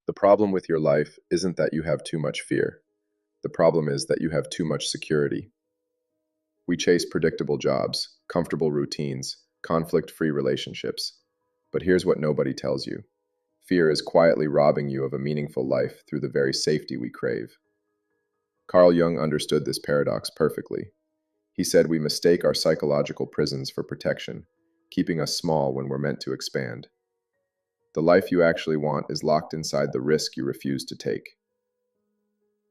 The problem with your life isn't that you have too much fear. The problem is that you have too much security. We chase predictable jobs, comfortable routines, conflict-free relationships. But here's what nobody tells you. Fear is quietly robbing you of a meaningful life through the very safety we crave. Carl Jung understood this paradox perfectly. He said we mistake our psychological prisons for protection, keeping us small when we're meant to expand. The life you actually want is locked inside the risk you refuse to take.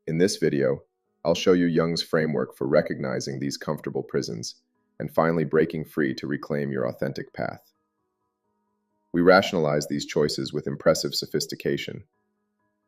In this video, I'll show you Jung's framework for recognizing these comfortable prisons and finally breaking free to reclaim your authentic path. We rationalize these choices with impressive sophistication.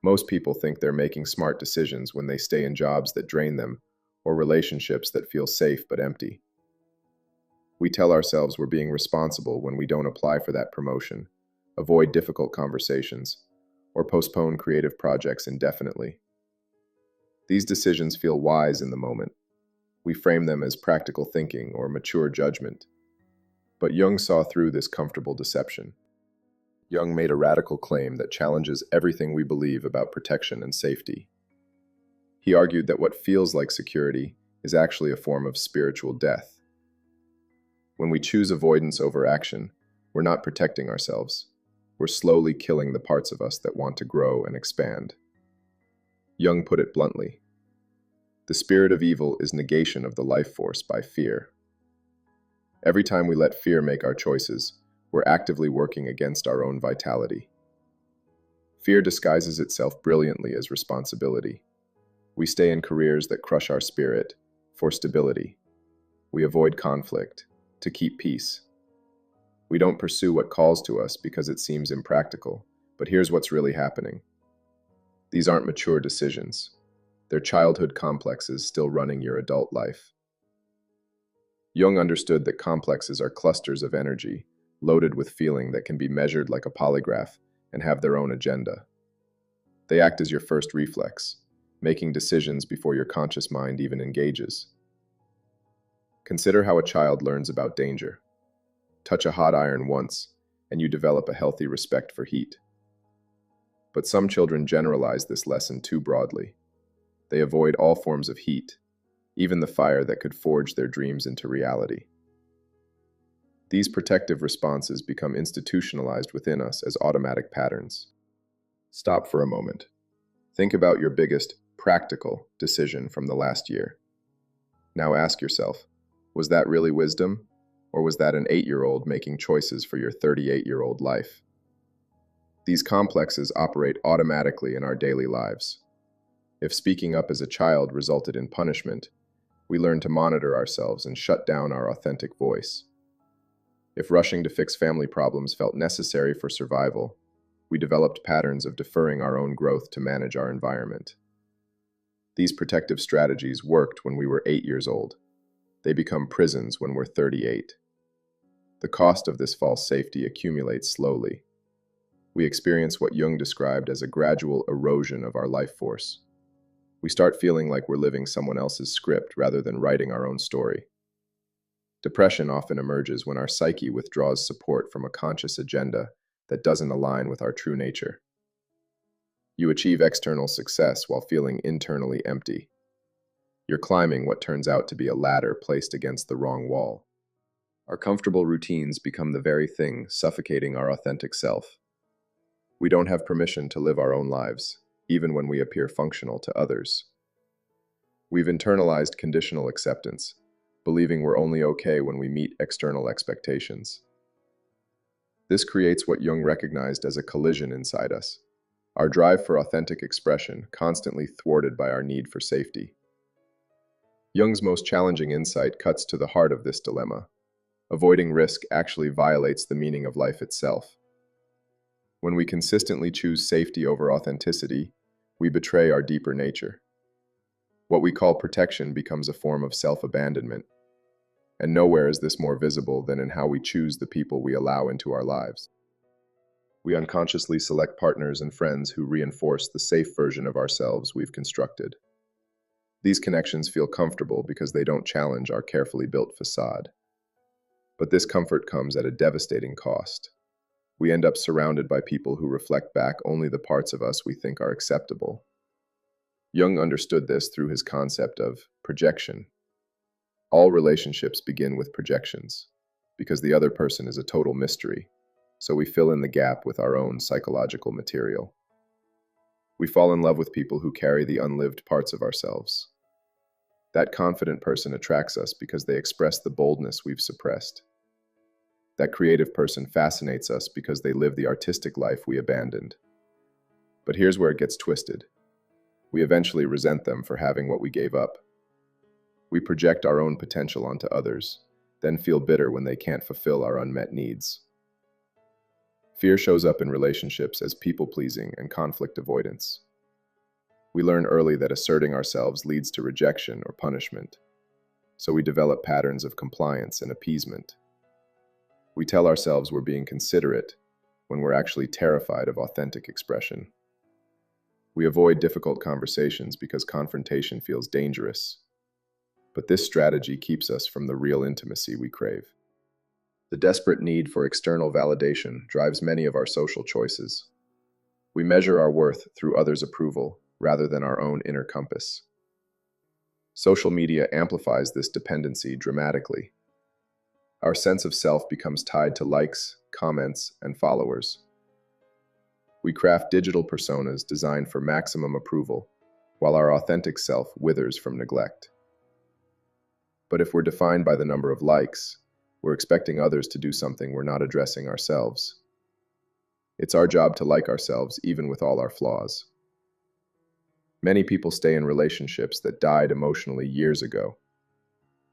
Most people think they're making smart decisions when they stay in jobs that drain them or relationships that feel safe but empty. We tell ourselves we're being responsible when we don't apply for that promotion, avoid difficult conversations, or postpone creative projects indefinitely. These decisions feel wise in the moment. We frame them as practical thinking or mature judgment. But Jung saw through this comfortable deception. Jung made a radical claim that challenges everything we believe about protection and safety. He argued that what feels like security is actually a form of spiritual death. When we choose avoidance over action, we're not protecting ourselves. We're slowly killing the parts of us that want to grow and expand. Jung put it bluntly. The spirit of evil is negation of the life force by fear. Every time we let fear make our choices, we're actively working against our own vitality. Fear disguises itself brilliantly as responsibility. We stay in careers that crush our spirit for stability. We avoid conflict to keep peace. We don't pursue what calls to us because it seems impractical. But here's what's really happening. These aren't mature decisions. They're childhood complexes still running your adult life. Jung understood that complexes are clusters of energy, loaded with feeling that can be measured like a polygraph and have their own agenda. They act as your first reflex, making decisions before your conscious mind even engages. Consider how a child learns about danger. Touch a hot iron once, and you develop a healthy respect for heat. But some children generalize this lesson too broadly. They avoid all forms of heat, even the fire that could forge their dreams into reality. These protective responses become institutionalized within us as automatic patterns. Stop for a moment. Think about your biggest practical decision from the last year. Now ask yourself, was that really wisdom? Or was that an 8-year-old making choices for your 38-year-old life? These complexes operate automatically in our daily lives. If speaking up as a child resulted in punishment, we learn to monitor ourselves and shut down our authentic voice. If rushing to fix family problems felt necessary for survival, we developed patterns of deferring our own growth to manage our environment. These protective strategies worked when we were 8 years old. They become prisons when we're 38. The cost of this false safety accumulates slowly. We experience what Jung described as a gradual erosion of our life force. We start feeling like we're living someone else's script rather than writing our own story. Depression often emerges when our psyche withdraws support from a conscious agenda that doesn't align with our true nature. You achieve external success while feeling internally empty. You're climbing what turns out to be a ladder placed against the wrong wall. Our comfortable routines become the very thing suffocating our authentic self. We don't have permission to live our own lives, even when we appear functional to others. We've internalized conditional acceptance, believing we're only okay when we meet external expectations. This creates what Jung recognized as a collision inside us, our drive for authentic expression constantly thwarted by our need for safety. Jung's most challenging insight cuts to the heart of this dilemma. Avoiding risk actually violates the meaning of life itself. When we consistently choose safety over authenticity, we betray our deeper nature. What we call protection becomes a form of self-abandonment. And nowhere is this more visible than in how we choose the people we allow into our lives. We unconsciously select partners and friends who reinforce the safe version of ourselves we've constructed. These connections feel comfortable because they don't challenge our carefully built facade. But this comfort comes at a devastating cost. We end up surrounded by people who reflect back only the parts of us we think are acceptable. Jung understood this through his concept of projection. All relationships begin with projections, because the other person is a total mystery, so we fill in the gap with our own psychological material. We fall in love with people who carry the unlived parts of ourselves. That confident person attracts us because they express the boldness we've suppressed. That creative person fascinates us because they live the artistic life we abandoned. But here's where it gets twisted. We eventually resent them for having what we gave up. We project our own potential onto others, then feel bitter when they can't fulfill our unmet needs. Fear shows up in relationships as people-pleasing and conflict avoidance. We learn early that asserting ourselves leads to rejection or punishment, so we develop patterns of compliance and appeasement. We tell ourselves we're being considerate when we're actually terrified of authentic expression. We avoid difficult conversations because confrontation feels dangerous. But this strategy keeps us from the real intimacy we crave. The desperate need for external validation drives many of our social choices. We measure our worth through others' approval rather than our own inner compass. Social media amplifies this dependency dramatically. Our sense of self becomes tied to likes, comments, and followers. We craft digital personas designed for maximum approval, while our authentic self withers from neglect. But if we're defined by the number of likes, we're expecting others to do something we're not addressing ourselves. It's our job to like ourselves even with all our flaws. Many people stay in relationships that died emotionally years ago.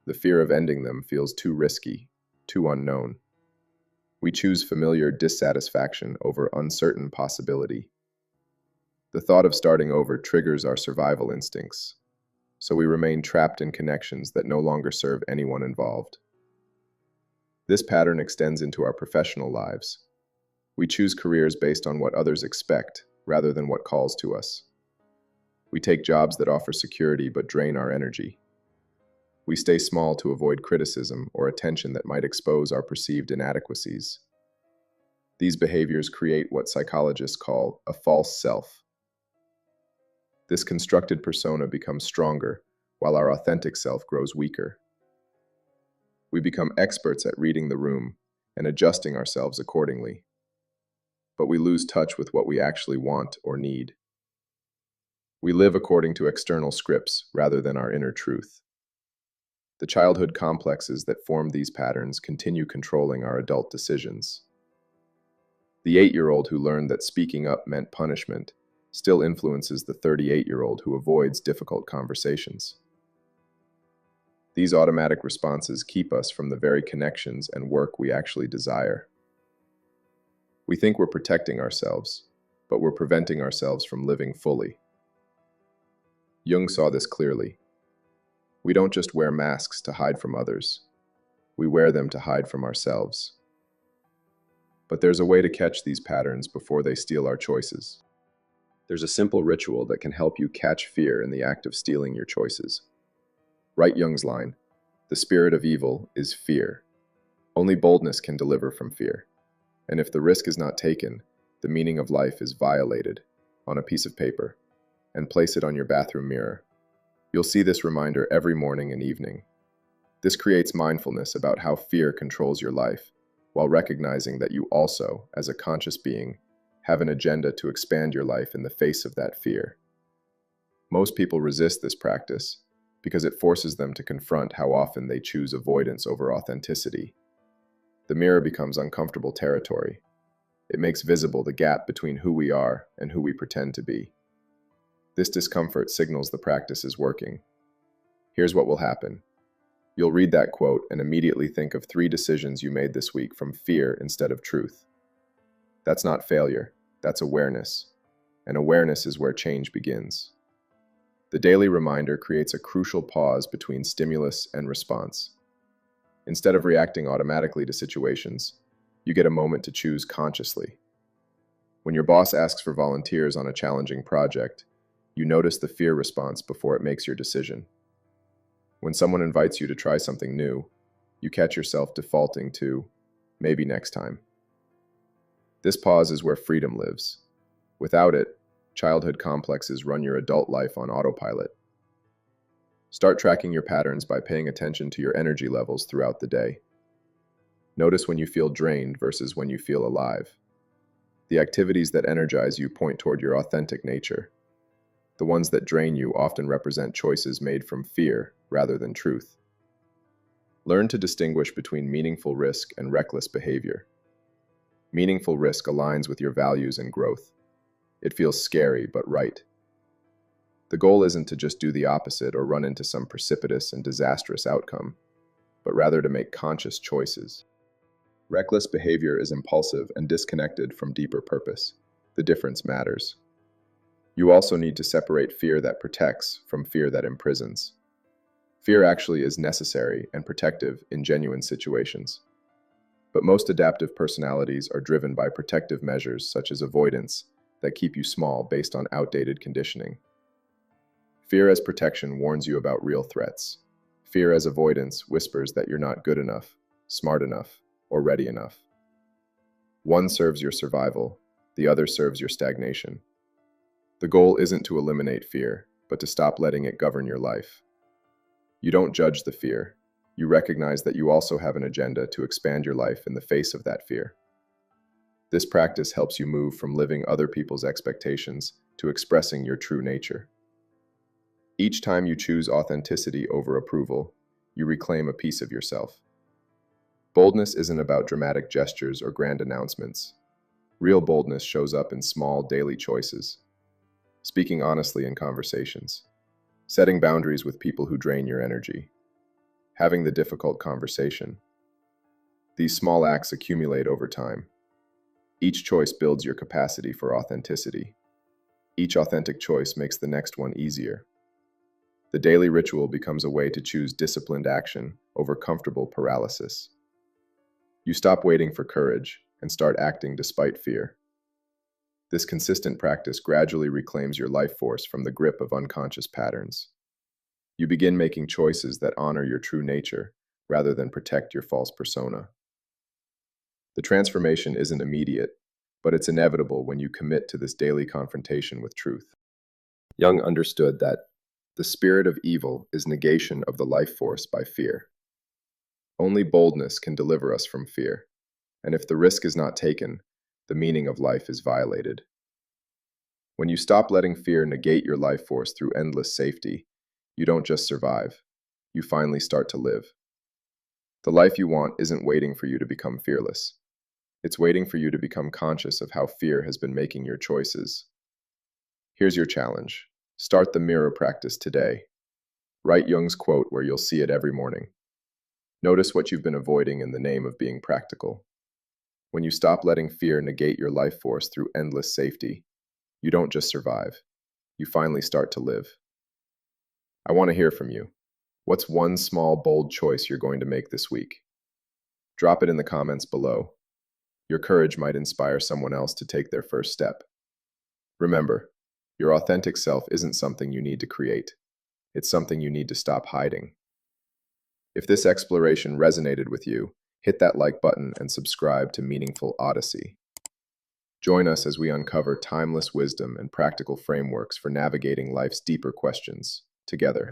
The fear of ending them feels too risky, too unknown. We choose familiar dissatisfaction over uncertain possibility. The thought of starting over triggers our survival instincts, so we remain trapped in connections that no longer serve anyone involved. This pattern extends into our professional lives. We choose careers based on what others expect, rather than what calls to us. We take jobs that offer security but drain our energy. We stay small to avoid criticism or attention that might expose our perceived inadequacies. These behaviors create what psychologists call a false self. This constructed persona becomes stronger, while our authentic self grows weaker. We become experts at reading the room and adjusting ourselves accordingly. But we lose touch with what we actually want or need. We live according to external scripts rather than our inner truth. The childhood complexes that form these patterns continue controlling our adult decisions. The 8-year-old who learned that speaking up meant punishment still influences the 38-year-old who avoids difficult conversations. These automatic responses keep us from the very connections and work we actually desire. We think we're protecting ourselves, but we're preventing ourselves from living fully. Jung saw this clearly. We don't just wear masks to hide from others. We wear them to hide from ourselves. But there's a way to catch these patterns before they steal our choices. There's a simple ritual that can help you catch fear in the act of stealing your choices. Write Jung's line, "The spirit of evil is fear. Only boldness can deliver from fear. And if the risk is not taken, the meaning of life is violated," on a piece of paper, and place it on your bathroom mirror. You'll see this reminder every morning and evening. This creates mindfulness about how fear controls your life, while recognizing that you also, as a conscious being, have an agenda to expand your life in the face of that fear. Most people resist this practice because it forces them to confront how often they choose avoidance over authenticity. The mirror becomes uncomfortable territory. It makes visible the gap between who we are and who we pretend to be. This discomfort signals the practice is working. Here's what will happen. You'll read that quote and immediately think of 3 decisions you made this week from fear instead of truth. That's not failure, that's awareness. And awareness is where change begins. The daily reminder creates a crucial pause between stimulus and response. Instead of reacting automatically to situations, you get a moment to choose consciously. When your boss asks for volunteers on a challenging project, you notice the fear response before it makes your decision. When someone invites you to try something new, you catch yourself defaulting to, "maybe next time." This pause is where freedom lives. Without it, childhood complexes run your adult life on autopilot. Start tracking your patterns by paying attention to your energy levels throughout the day. Notice when you feel drained versus when you feel alive. The activities that energize you point toward your authentic nature. The ones that drain you often represent choices made from fear rather than truth. Learn to distinguish between meaningful risk and reckless behavior. Meaningful risk aligns with your values and growth. It feels scary but right. The goal isn't to just do the opposite or run into some precipitous and disastrous outcome, but rather to make conscious choices. Reckless behavior is impulsive and disconnected from deeper purpose. The difference matters. You also need to separate fear that protects from fear that imprisons. Fear actually is necessary and protective in genuine situations. But most adaptive personalities are driven by protective measures such as avoidance that keep you small based on outdated conditioning. Fear as protection warns you about real threats. Fear as avoidance whispers that you're not good enough, smart enough, or ready enough. One serves your survival, the other serves your stagnation. The goal isn't to eliminate fear, but to stop letting it govern your life. You don't judge the fear. You recognize that you also have an agenda to expand your life in the face of that fear. This practice helps you move from living other people's expectations to expressing your true nature. Each time you choose authenticity over approval, you reclaim a piece of yourself. Boldness isn't about dramatic gestures or grand announcements. Real boldness shows up in small daily choices. Speaking honestly in conversations. Setting boundaries with people who drain your energy. Having the difficult conversation. These small acts accumulate over time. Each choice builds your capacity for authenticity. Each authentic choice makes the next one easier. The daily ritual becomes a way to choose disciplined action over comfortable paralysis. You stop waiting for courage and start acting despite fear. This consistent practice gradually reclaims your life force from the grip of unconscious patterns. You begin making choices that honor your true nature rather than protect your false persona. The transformation isn't immediate, but it's inevitable when you commit to this daily confrontation with truth. Jung understood that the spirit of evil is negation of the life force by fear. Only boldness can deliver us from fear, and if the risk is not taken, the meaning of life is violated. When you stop letting fear negate your life force through endless safety, you don't just survive, you finally start to live. The life you want isn't waiting for you to become fearless. It's waiting for you to become conscious of how fear has been making your choices. Here's your challenge. Start the mirror practice today. Write Jung's quote where you'll see it every morning. Notice what you've been avoiding in the name of being practical. When you stop letting fear negate your life force through endless safety, you don't just survive, you finally start to live. I want to hear from you. What's one small, bold choice you're going to make this week? Drop it in the comments below. Your courage might inspire someone else to take their first step. Remember, your authentic self isn't something you need to create. It's something you need to stop hiding. If this exploration resonated with you, hit that like button and subscribe to Meaningful Odyssey. Join us as we uncover timeless wisdom and practical frameworks for navigating life's deeper questions together.